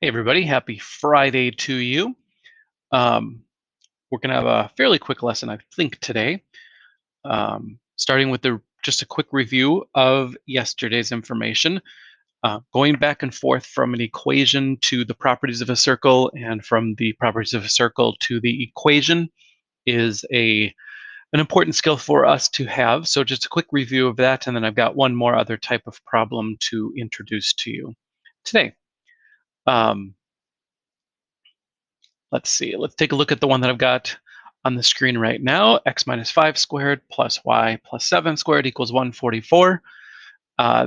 Hey everybody, happy Friday to you. Um, we're going to have a fairly quick lesson, I think, today, starting with just a quick review of yesterday's information, going back and forth from an equation to the properties of a circle and from the properties of a circle to the equation is an important skill for us to have. So just a quick review of that, and then I've got one more other type of problem to introduce to you today. Um, Let's see, let's take a look at the one that I've got on the screen right now. X minus 5 squared plus y plus 7 squared equals 144.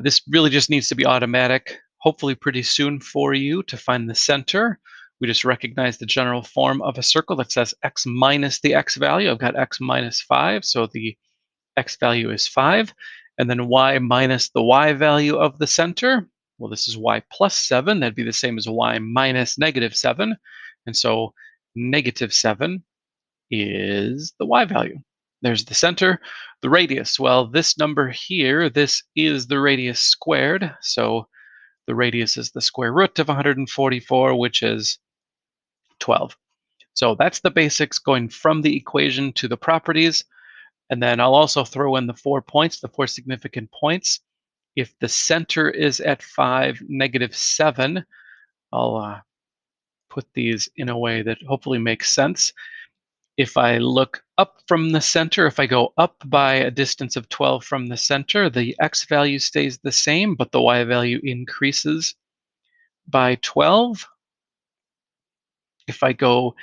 This really just needs to be automatic, hopefully pretty soon for you to find the center. We just recognize the general form of a circle that says x minus the x value. I've got x minus 5, so the x value is 5. And then y minus the y value of the center. Well, this is y plus 7. That'd be the same as y minus negative 7. And so negative 7 is the y value. There's the center. The radius, well, this number here, this is the radius squared. So the radius is the square root of 144, which is 12. So that's the basics going from the equation to the properties. And then I'll also throw in the 4 points, the 4 significant points. If the center is at 5, negative 7, I'll put these in a way that hopefully makes sense. If I look up from the center, if I go up by a distance of 12 from the center, the x value stays the same, but the y value increases by 12. If I go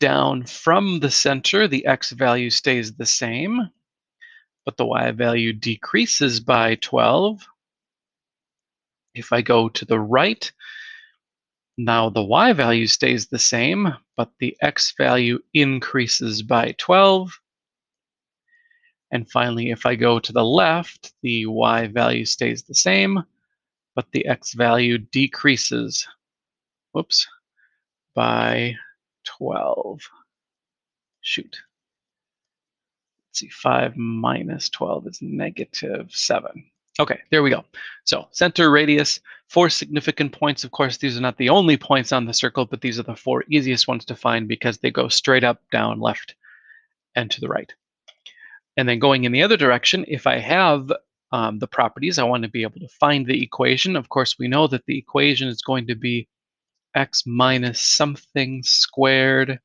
down from the center, the x value stays the same, but the y value decreases by 12. If I go to the right, now the y value stays the same, but the x value increases by 12. And finally, if I go to the left, the y value stays the same, but the x value decreases, whoops, by 12. Shoot. Let's see, 5 minus 12 is negative 7. Okay, there we go. So center, radius, 4 significant points. Of course, these are not the only points on the circle, but these are the 4 easiest ones to find because they go straight up, down, left, and to the right. And then going in the other direction, if I have the properties, I want to be able to find the equation. Of course, we know that the equation is going to be x minus something squared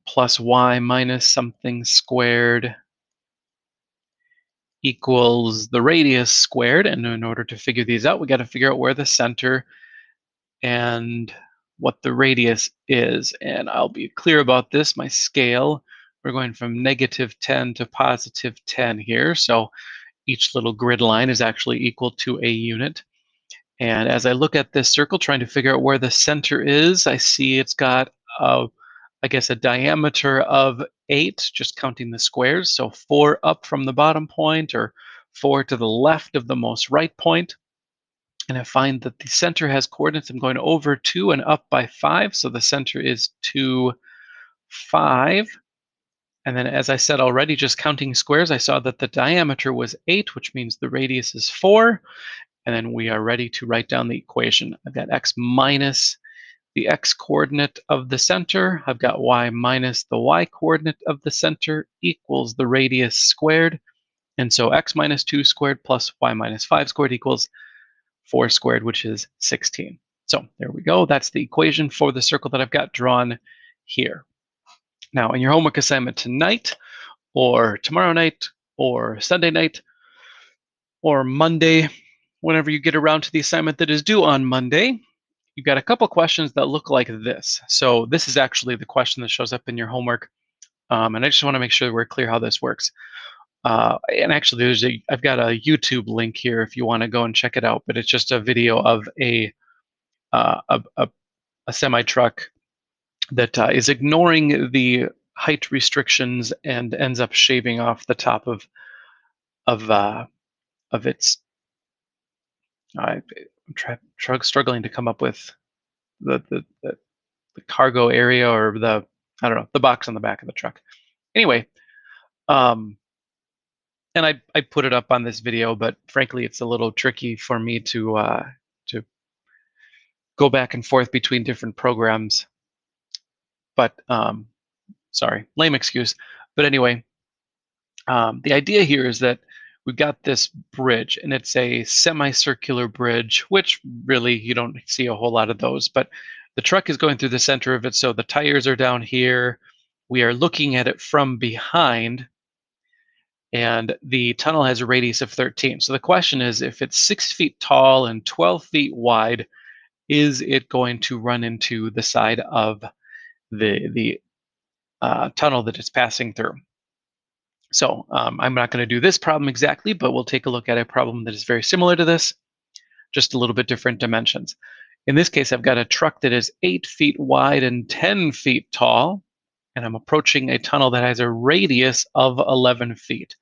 plus y minus something squared equals the radius squared. And in order to figure these out, we got to figure out where the center and what the radius is. And I'll be clear about this. My scale, we're going from negative 10 to positive 10 here. So each little grid line is actually equal to a unit. And as I look at this circle, trying to figure out where the center is, I see it's got, I guess, a diameter of 8, just counting the squares. So 4 up from the bottom point, or 4 to the left of the most right point. And I find that the center has coordinates. I'm going over 2 and up by 5. So the center is 2, 5. And then, as I said already, just counting squares, I saw that the diameter was 8, which means the radius is 4. And then we are ready to write down the equation. I've got x minus the x coordinate of the center. I've got y minus the y coordinate of the center equals the radius squared. And so x minus 2 squared plus y minus 5 squared equals 4 squared, which is 16. So there we go. That's the equation for the circle that I've got drawn here. Now, in your homework assignment tonight, or tomorrow night, or Sunday night, or Monday, whenever you get around to the assignment that is due on Monday, you've got a couple questions that look like this. So this is actually the question that shows up in your homework. And I just want to make sure we're clear how this works. And actually, I've got a YouTube link here if you want to go and check it out. But it's just a video of a semi truck that is ignoring the height restrictions and ends up shaving off the top of its. I'm struggling to come up with the cargo area, or the, I don't know, the box on the back of the truck. Anyway, and I put it up on this video, but frankly, it's a little tricky for me to go back and forth between different programs. But sorry, lame excuse. But anyway, the idea here is that we've got this bridge, and it's a semicircular bridge, which really you don't see a whole lot of those. But the truck is going through the center of it, so the tires are down here. We are looking at it from behind, and the tunnel has a radius of 13. So the question is, if it's 6 feet tall and 12 feet wide, is it going to run into the side of the tunnel that it's passing through? So I'm not going to do this problem exactly, but we'll take a look at a problem that is very similar to this, just a little bit different dimensions. In this case, I've got a truck that is 8 feet wide and 10 feet tall, and I'm approaching a tunnel that has a radius of 11 feet.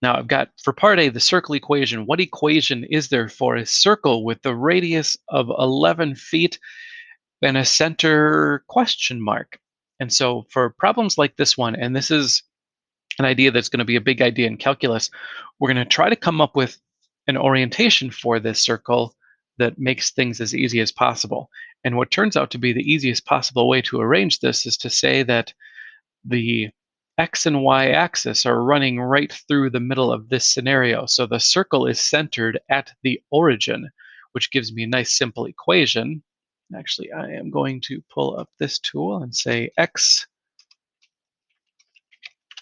Now I've got, for part A, the circle equation. What equation is there for a circle with the radius of 11 feet and a center question mark? And so for problems like this one, and this is an idea that's going to be a big idea in calculus, we're going to try to come up with an orientation for this circle that makes things as easy as possible. And what turns out to be the easiest possible way to arrange this is to say that the X and Y axis are running right through the middle of this scenario. So the circle is centered at the origin, which gives me a nice simple equation. Actually, I am going to pull up this tool and say X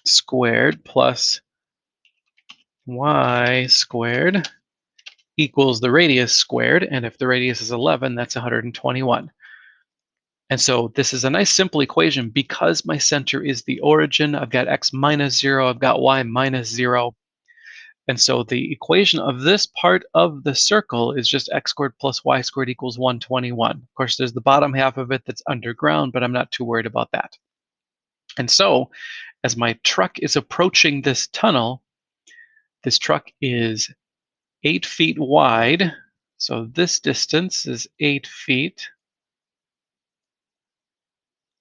squared plus Y squared equals the radius squared. And if the radius is 11, that's 121. And so this is a nice simple equation because my center is the origin. I've got X minus 0, I've got Y minus 0. And so the equation of this part of the circle is just X squared plus Y squared equals 121. Of course, there's the bottom half of it that's underground, but I'm not too worried about that. And so as my truck is approaching this tunnel, this truck is 8 feet wide. So this distance is 8 feet.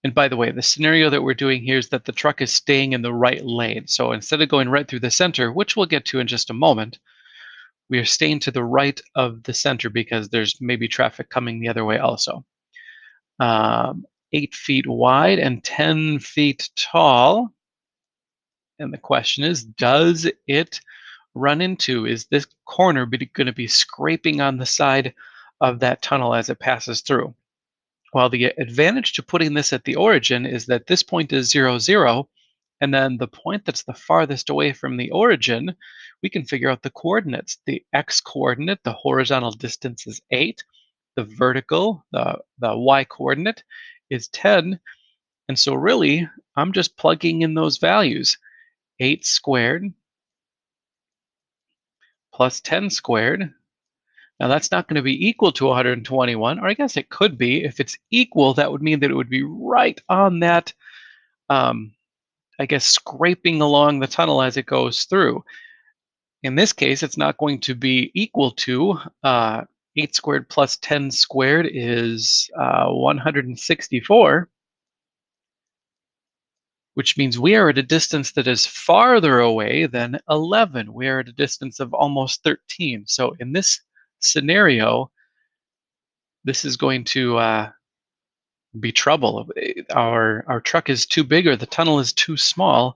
And by the way, the scenario that we're doing here is that the truck is staying in the right lane. So instead of going right through the center, which we'll get to in just a moment, we are staying to the right of the center because there's maybe traffic coming the other way also. 8 feet wide and 10 feet tall. And the question is, does it run into, is this corner going to be scraping on the side of that tunnel as it passes through? Well, the advantage to putting this at the origin is that this point is 0, 0, and then the point that's the farthest away from the origin, we can figure out the coordinates. The x coordinate, the horizontal distance, is 8. The vertical, the y coordinate, is 10. And so really, I'm just plugging in those values. 8 squared plus 10 squared. Now that's not going to be equal to 121, or I guess it could be. If it's equal, that would mean that it would be right on that, I guess, scraping along the tunnel as it goes through. In this case, it's not going to be equal to 8 squared plus 10 squared is 164, which means we are at a distance that is farther away than 11. We are at a distance of almost 13. So in this scenario, this is going to be trouble. Our truck is too big or the tunnel is too small,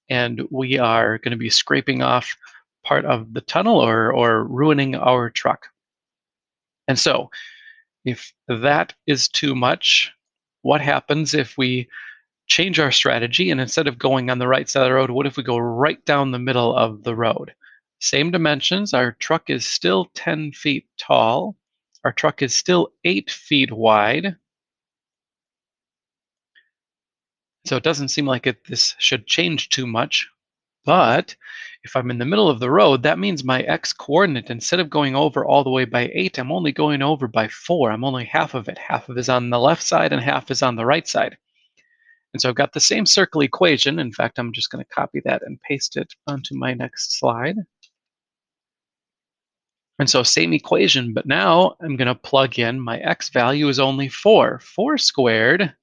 and we are going to be scraping off part of the tunnel or ruining our truck. And so if that is too much, what happens if we change our strategy and instead of going on the right side of the road, what if we go right down the middle of the road? Same dimensions, our truck is still 10 feet tall. Our truck is still 8 feet wide. So it doesn't seem like this should change too much. But if I'm in the middle of the road, that means my x coordinate, instead of going over all the way by 8, I'm only going over by 4. I'm only half of it. Half of it is on the left side and half is on the right side. And so I've got the same circle equation. In fact, I'm just going to copy that and paste it onto my next slide. And so same equation, but now I'm going to plug in my x value is only 4. 4 squared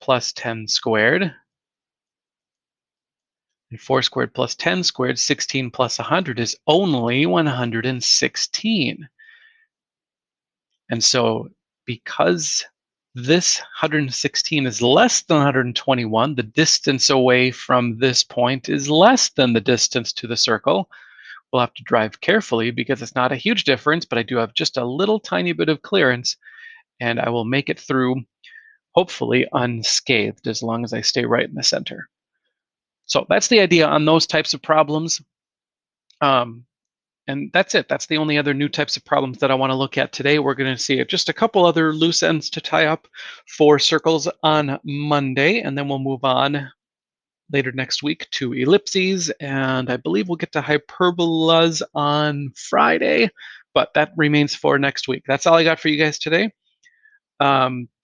plus 10 squared. And 4 squared plus 10 squared, 16 plus 100 is only 116. And so because this 116 is less than 121, the distance away from this point is less than the distance to the circle. We'll have to drive carefully because it's not a huge difference, but I do have just a little tiny bit of clearance, and I will make it through, hopefully unscathed, as long as I stay right in the center. So that's the idea on those types of problems. And that's it. That's the only other new types of problems that I want to look at today. We're going to see just a couple other loose ends to tie up for circles on Monday, and then we'll move on later next week to ellipses, and I believe we'll get to hyperbolas on Friday, but that remains for next week. That's all I got for you guys today.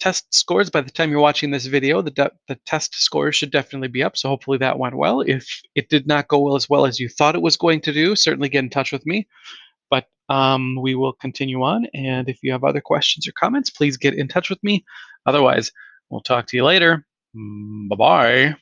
Test scores, by the time you're watching this video, the test scores should definitely be up, so hopefully that went well. If it did not go well as you thought it was going to do, certainly get in touch with me. But we will continue on, and if you have other questions or comments, please get in touch with me. Otherwise, we'll talk to you later. Bye-bye.